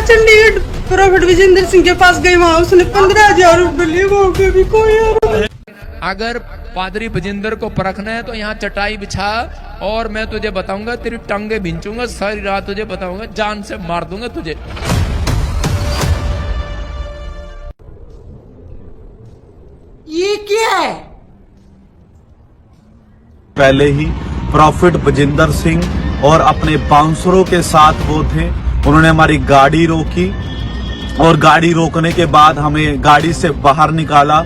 Chandigarh profit Vijendra Singh के पास गई, वहां उसने 15,000 रुपए लिए, वहां पे भी कोई अगर पादरी विजेंद्र को परखना है तो यहाँ चटाई बिछा और मैं तुझे बताऊंगा, तेरी टांगे भिंचूंगा, सारी रात तुझे बताऊंगा, जान से मार दूंगा तुझे। ये क्या है? पहले ही प्रॉफिट विजेंद्र सिंह और अपने बाउंसरों के साथ वो थे, उन्होंने हमारी गाड़ी रोकी और गाड़ी रोकने के बाद हमें गाड़ी से बाहर निकाला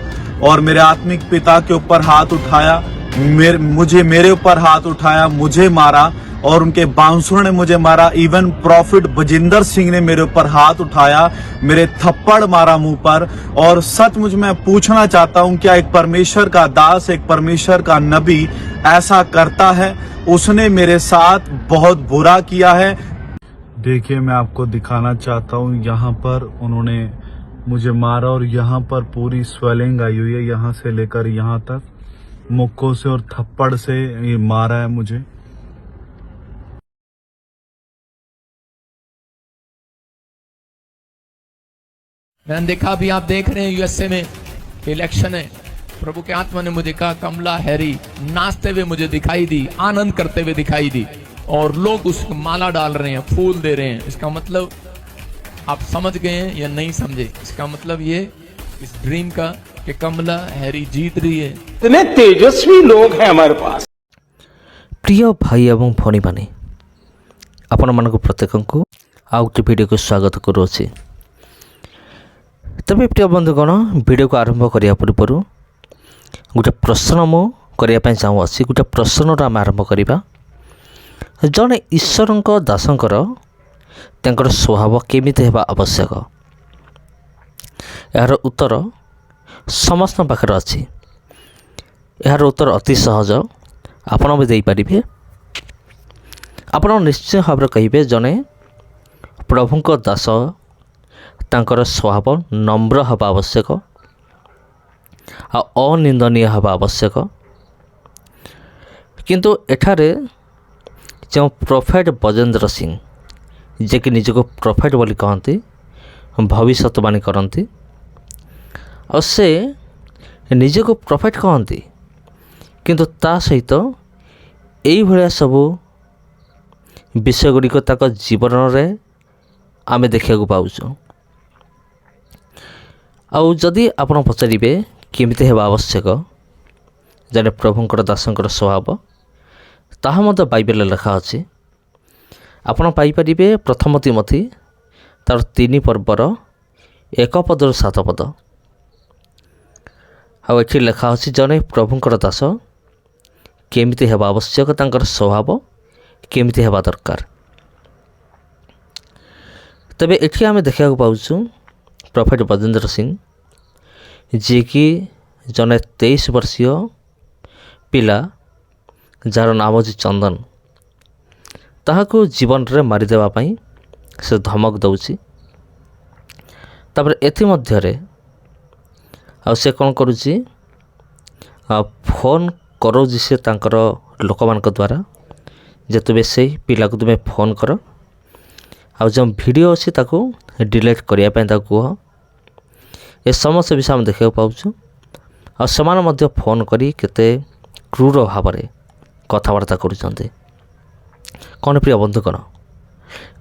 और मेरे आत्मिक पिता के ऊपर हाथ उठाया, मेरे ऊपर हाथ उठाया, मुझे मारा और उनके बाउंसरों ने मुझे मारा। इवन प्रॉफिट विजेंद्र सिंह ने मेरे ऊपर हाथ उठाया, मेरे थप्पड़ मारा मुंह पर। और सचमुच मैं पूछना चाहता हूं, क्या एक परमेश्वर का दास, एक परमेश्वर का नबी ऐसा करता है? उसने मेरे साथ बहुत बुरा किया है। देखिए, मैं आपको दिखाना चाहता हूं, यहाँ पर उन्होंने मुझे मारा और यहाँ पर पूरी स्वेलिंग आई हुई है, यहाँ से लेकर यहाँ तक, मुक्कों से और थप्पड़ से ये मारा है मुझे। मैंने देखा, अभी आप देख रहे हैं यूएसए में इलेक्शन है, प्रभु के आत्मा ने मुझे कहा कमला हैरी नाचते हुए मुझे दिखाई दी, आनंद करते हुए दिखाई दी और लोग उसको माला डाल रहे हैं, फूल दे रहे हैं। इसका मतलब आप समझ गए हैं या नहीं समझे? इसका मतलब ये इस ड्रीम का कि कमला हैरी जीत रही है। इतने तेजस्वी लोग हैं हमारे पास। प्रिय भाई एवं भौणी माने, आपण मानक प्रत्येक आउ गोटे वीडियो को स्वागत करुँचे। तबे प्रिय बंधुगण, वीडियो को आरंभ करने पूर्व गोटे प्रश्न मु करने चाहूँगी। गोटे प्रश्न आम आरंभ करवा, जड़े ईश्वर दासंकर तांकर स्वभाव केमिति हेबा आवश्यक? यार उत्तर समस्त पाखे अच्छी। यार उत्तर अति सहज, आपण भी देपारे। आपण निश्चय भाव में कहे जड़े प्रभुंक दास तांकर स्वभाव नम्र हवा आवश्यक, अनिंदनीय हवा आवश्यक। किंतु एठारे जो प्रॉफिट विजेंद्र सिंह, जे कि निजको प्रॉफिट बोली कहती, भविष्यवाणी करती और से निजको प्रॉफिट कहती, किंतु ता सहित यही भाया सबू विषय गुड़िक ताक जीवन में आमे देखा पाऊँ। आउ जदि आपण पचारे केमिति हेबा आवश्यक जने प्रभुंकर दासंकर स्वभाव, ताहा मध्य बाइबल लिखा अच्छी। आपण पाइपारे प्रथम तिमोथी तार 3 पर्वर 1 पदर 7 पद। आठी लिखा अच्छी जने प्रभुंकर दास केमिति हेबा आवश्यक, तांकर स्वभाव केमिति हेबा दरकार। तबे एठी आमे देखा पाऊँ प्रॉफिट विजेंद्र सिंह, जी कि जने 23 वर्षीय पिला जार नाम अच्छी चंदन, ताहाको जीवन रे मारिदेवा पाई से धमक दौची। तापर एथि मध्यरे आ से कौन करुची, फोन करोजी से तांकर लोक मान द्वारा, जे तुमे से पिला को तुम्हें फोन कर, आ जो वीडियो अच्छी ताको डिलीट करने कह। ए समस्त विषय हम देखा पाऊँ। आ समान मध्य फोन करी केते क्रूर भाव में कथबार्ता करुँच। कौन प्रिय बंधुगण,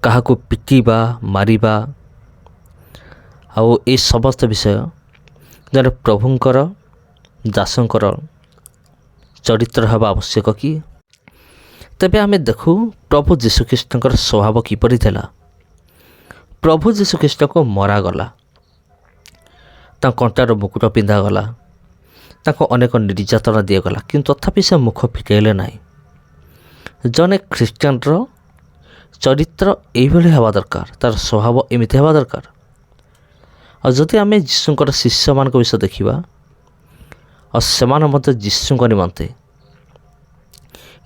क्या पिटिबा मारिबा आउ ए समस्त विषय जने प्रभुंकर दासंकर चरित्र हवा आवश्यक कि? तेबे आमे देखू प्रभु जीशुख्रीष्टर स्वभाव किपरि थिला। प्रभु जीशुख्रीष्ट को मरागला, कंटार मुकुट पिंधागला, अनेक निर्यातना दिगला, किंतु तथापि से मुख फिटेले ना। जने ख्रीष्टियान चरित्र यही हवा दरकार, तार स्वभाव एमती हवा दरकार। और जदि आम जीशुंकर शिष्य मान विषय देखा और से जीशुंक निमंते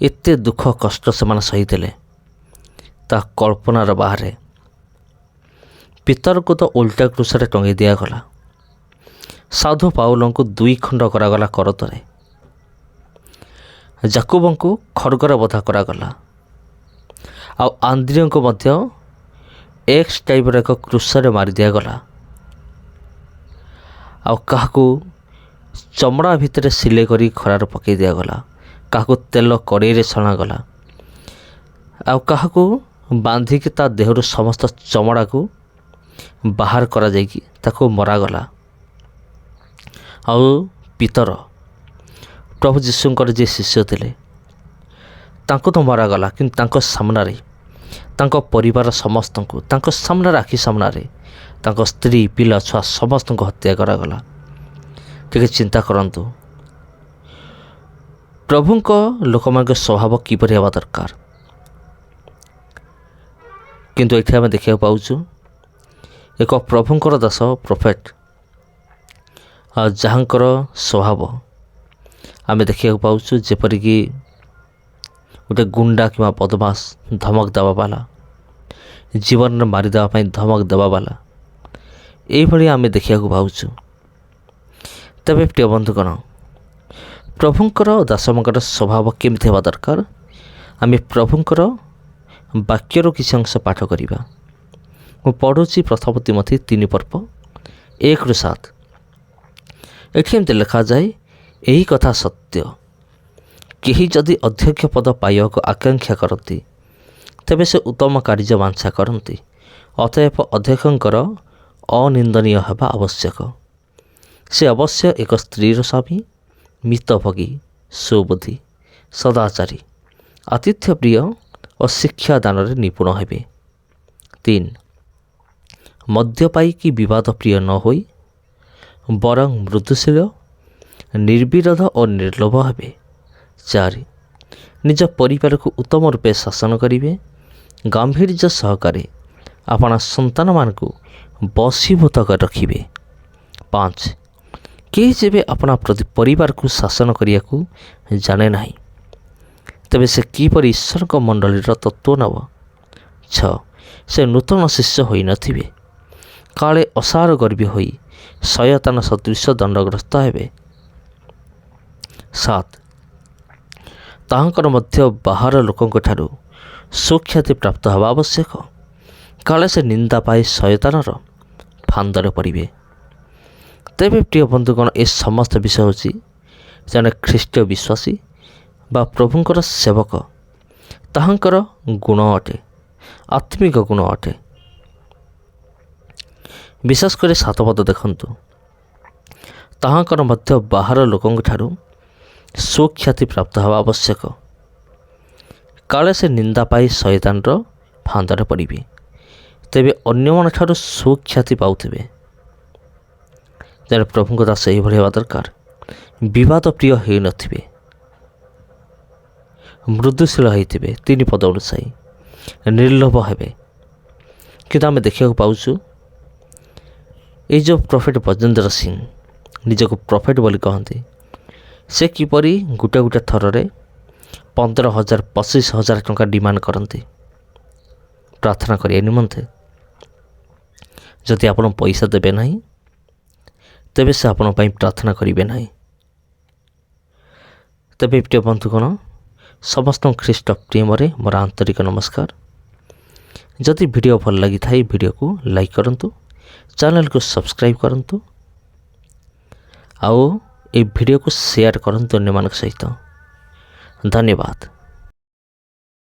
एते दुख कष्ट से सहीदेले, ता कल्पनार बाहर। पितर को तो उल्टा क्रूसरे टंगे दिगला, साधु पाउलों को 2 खंड करागला करतरे, जाकुबों को खड़गर बधा करागला, आंद्रियों को मध्य एक्स टाइप्र एक क्रूसरे मारी दिगला आउ चमड़ा भितर सिले करी खरार पकई दिगला क्या तेल कड़े छणागला आउ बांधिकी ता देहरु समस्त चमड़ा को बाहर करा जाइकी ताको मरागला आउ पितर प्रभु जीशुंकर जे शिष्य थिले तांको तो मरागला कि तांको सामनारे तांको परिवार समस्त को तांको सामनारे आखि सामनारे तांको स्त्री पिला छुआ समस्त को हत्या करागला। टिके चिंता करंतु प्रभुंको लोक मान स्वभाव किपरि हेबा दरकार किंतु एठी आमे देखिया पाउछु एक प्रभुंकर दास प्रोफेट जहाँकर स्वभाव आमे देखिया पाउछु जेपरिक गोटे गुंडा कि बदमाश धमक देवा वाला जीवन में मारिदेवाई धमक देवा वाला यही आमे देखिया पाउछु। तबे प्रिय बंधुगण प्रभुंकर दासमंकर स्वभाव केमती हेबा दरकार आमे प्रभुंकर वाक्यर किसी अंश पाठ करिबा। मु पढ़ुची प्रथम तिमोथी 3:1-7 एठी एमती लिखा जाए यही कथा सत्य केही जदि अध्यक्ष पद पाइबाक आकांक्षा करती तेबे से उत्तम कार्य वांछा करती अतएव अध्यक्षंकर अनिंदनीय हेबा आवश्यक। से अवश्य एक स्त्रीर स्वामी मितभोगी सुबुद्धि सदाचारी आतिथ्य प्रिय और शिक्षादान निपुण हेबे। 3 मद्यपाई कि विवाद प्रिय न होई बरं मृदुशील निर्विरोध और निर्लोभ हेबे। 4 निज परिवार को उत्तम रूपे शासन करिवे गांभीर्य सहकारे अपना संतान मान को बसीभूत कर रखिवे। 5 कई जेबे अपना परिवार को शासन करिया को जाने नहीं तेबे से किपरि ईश्वर को मंडलीर तत्व नब। 6 से नूतन शिष्य होई नथिबे काले असार गर्वी होई शयतान सदृश दंडग्रस्त हेबे। 7 ताहांकर मध्य बाहर लोकंक ठारू सुख्याति प्राप्त हवा आवश्यक काले से निंदा पाए शयतानर फांदरे पड़िबे। तेबे प्रिय बंधुगण ए समस्त विषय होची जने ख्रीष्ट विश्वासी बा प्रभुंकर सेवक ताहांकर गुण अटे आत्मिक गुण अटे। विशेष कर 7 पद देखंतु ताहांकर मध्य बाहर लोकंक ठारू सुख्याति प्राप्त हवा आवश्यक काले से निंदा पाई शयतानर फांदरे पड़िबे। तेबे अन्य मान ठारू सुख्याति पाउथिबे जने प्रभुंक दास यही हेबा दरकार विवाद प्रिय हो नथिबे मृदुशील होइथिबे 3 पद अनुसायी निर्लोभ हेबे। किंतु आमे देखिया पाउछु ये जो प्रोफेट बजेंद्र सिंह निजक प्रोफेट बोली कहते से किपरि गोटे गोटे थर 15,000 25,000 टंका डिमांड करते प्रार्थना करिया निमंते। जदि आपण पैसा देबे नहीं तेबे से आपण पई प्रार्थना करिवे नहीं। तेबे प्रिय बंधुगण समस्त ख्रीष्ट प्रेम मोर आंतरिक नमस्कार। जदि वीडियो भल लगी थाई वीडियो को लाइक करंतु चैनल को सब्सक्राइब करंतु आओ ये वीडियो को शेयर करंतु अन्य मान सहित। धन्यवाद।